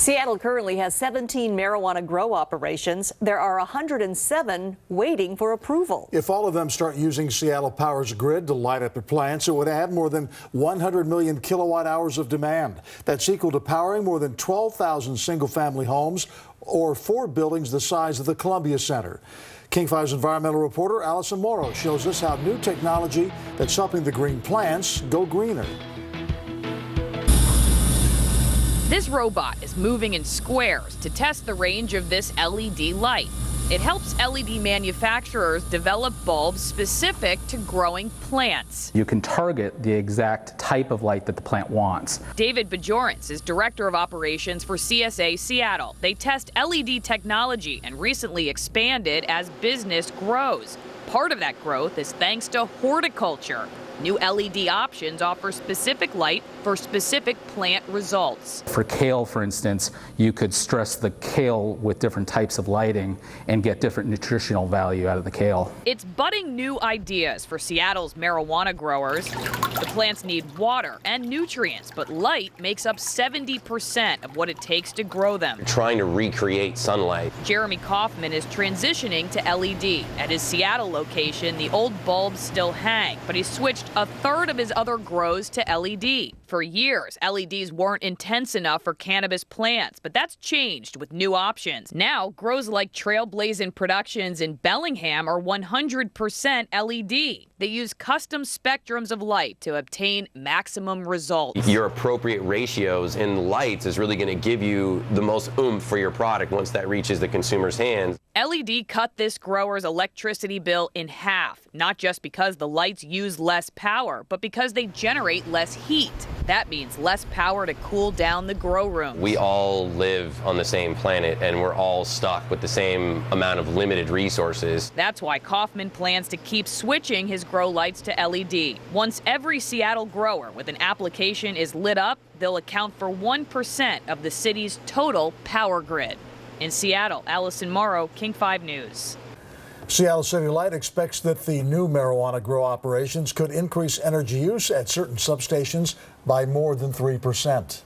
Seattle currently has 17 marijuana grow operations. There are 107 waiting for approval. If all of them start using Seattle Power's grid to light up their plants, it would add more than 100 million kilowatt hours of demand. That's equal to powering more than 12,000 single-family homes or 4 buildings the size of the Columbia Center. King 5's environmental reporter Allison Morrow shows us how new technology that's helping the green plants go greener. This robot is moving in squares to test the range of this LED light. It helps LED manufacturers develop bulbs specific to growing plants. You can target the exact type of light that the plant wants. David Bajorans is Director of Operations for CSA Seattle. They test LED technology and recently expanded as business grows. Part of that growth is thanks to horticulture. New LED options offer specific light for specific plant results. For kale, for instance, you could stress the kale with different types of lighting and get different nutritional value out of the kale. It's budding new ideas for Seattle's marijuana growers. The plants need water and nutrients, but light makes up 70% of what it takes to grow them. Trying to recreate sunlight. Jeremy Kaufman is transitioning to LED. At his Seattle location, the old bulbs still hang, but he's switched a third of his other grows to LED. For years, LEDs weren't intense enough for cannabis plants, but that's changed with new options. Now, grows like Trailblazing Productions in Bellingham are 100% LED. They use custom spectrums of light to obtain maximum results. Your appropriate ratios in lights is really going to give you the most oomph for your product once that reaches the consumer's hands. LED cut this grower's electricity bill in half, not just because the lights use less power, but because they generate less heat. That means less power to cool down the grow rooms. We all live on the same planet, and we're all stuck with the same amount of limited resources. That's why Kaufman plans to keep switching his grow lights to LED. Once every Seattle grower with an application is lit up, they'll account for 1% of the city's total power grid. In Seattle, Allison Morrow, King 5 News. Seattle City Light expects that the new marijuana grow operations could increase energy use at certain substations by more than 3%.